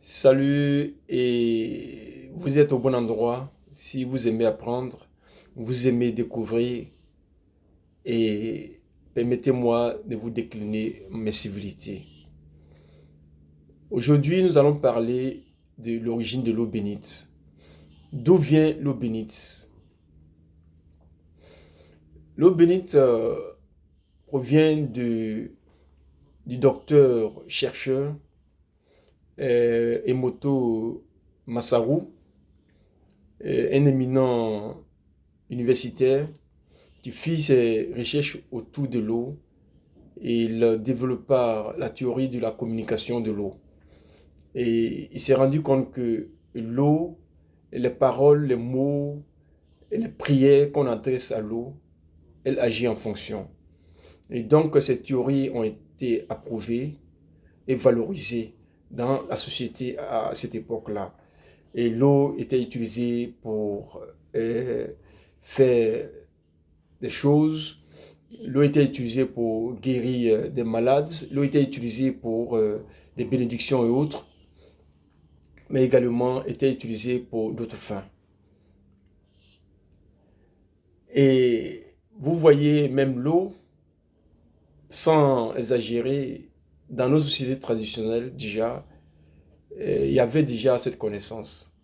Salut, et vous êtes au bon endroit. Si vous aimez apprendre, vous aimez découvrir, et permettez-moi de vous décliner mes civilités. Aujourd'hui, nous allons parler de l'origine de l'eau bénite. D'où vient l'eau bénite? L'eau bénite provient du docteur chercheur Emoto Masaru, un éminent universitaire qui fit ses recherches autour de l'eau et il développa la théorie de la communication de l'eau. Et il s'est rendu compte que l'eau, les paroles, les mots et les prières qu'on adresse à l'eau, elle agit en fonction. Et donc ces théories ont été approuvées et valorisées dans la société à cette époque-là. Et l'eau était utilisée pour faire des choses. L'eau était utilisée pour guérir des malades, l'eau était utilisée pour des bénédictions et autres, mais également était utilisée pour d'autres fins. Et vous voyez même l'eau, sans exagérer, dans nos sociétés traditionnelles déjà, il y avait déjà cette connaissance.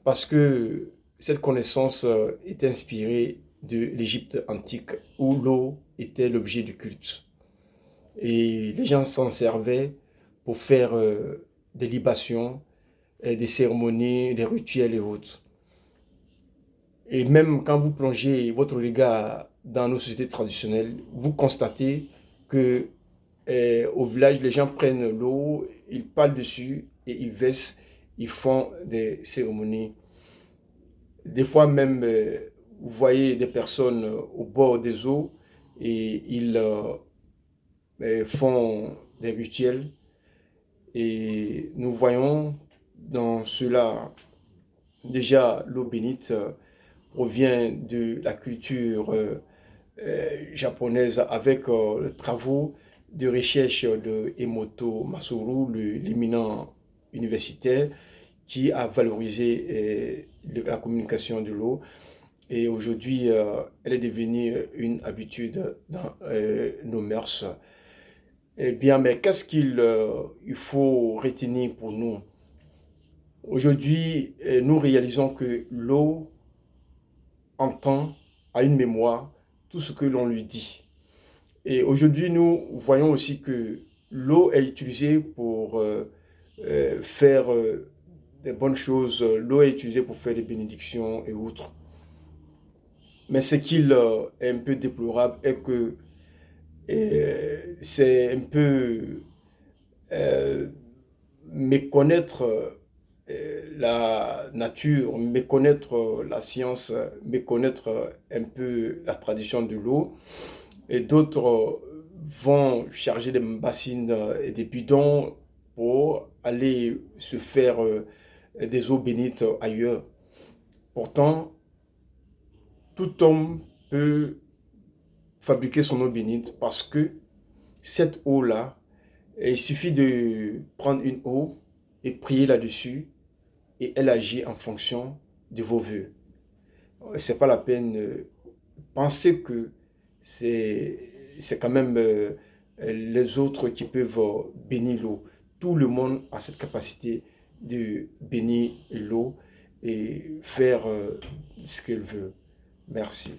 Parce que cette connaissance est inspirée de l'Égypte antique, où l'eau était l'objet du culte. Et les gens s'en servaient pour faire des libations, des cérémonies, des rituels et autres. Et même quand vous plongez votre regard dans nos sociétés traditionnelles, vous constatez que au village, les gens prennent l'eau, ils parlent dessus et ils versent, ils font des cérémonies. Des fois même, vous voyez des personnes au bord des eaux et ils font des rituels. Et nous voyons dans cela, déjà l'eau bénite provient de la culture japonaise avec les travaux de recherche de Emoto Masaru, l'éminent universitaire qui a valorisé la communication de l'eau. Et aujourd'hui, elle est devenue une habitude dans nos mœurs. Eh bien, mais qu'est-ce qu'il faut retenir pour nous? Aujourd'hui, nous réalisons que l'eau entend, a une mémoire, tout ce que l'on lui dit. Et aujourd'hui, nous voyons aussi que l'eau est utilisée pour faire des bonnes choses. L'eau est utilisée pour faire des bénédictions et autres. Mais ce qu'il est un peu déplorable est que c'est un peu euh, méconnaître la nature, méconnaître la science, méconnaître un peu la tradition de l'eau. Et d'autres vont charger des bassines et des bidons pour aller se faire des eaux bénites ailleurs. Pourtant, tout homme peut fabriquer son eau bénite parce que cette eau-là, il suffit de prendre une eau et prier là-dessus et elle agit en fonction de vos vœux. C'est pas la peine de penser que c'est c'est quand même les autres qui peuvent bénir l'eau. Tout le monde a cette capacité de bénir l'eau et faire ce qu'elle veut. Merci.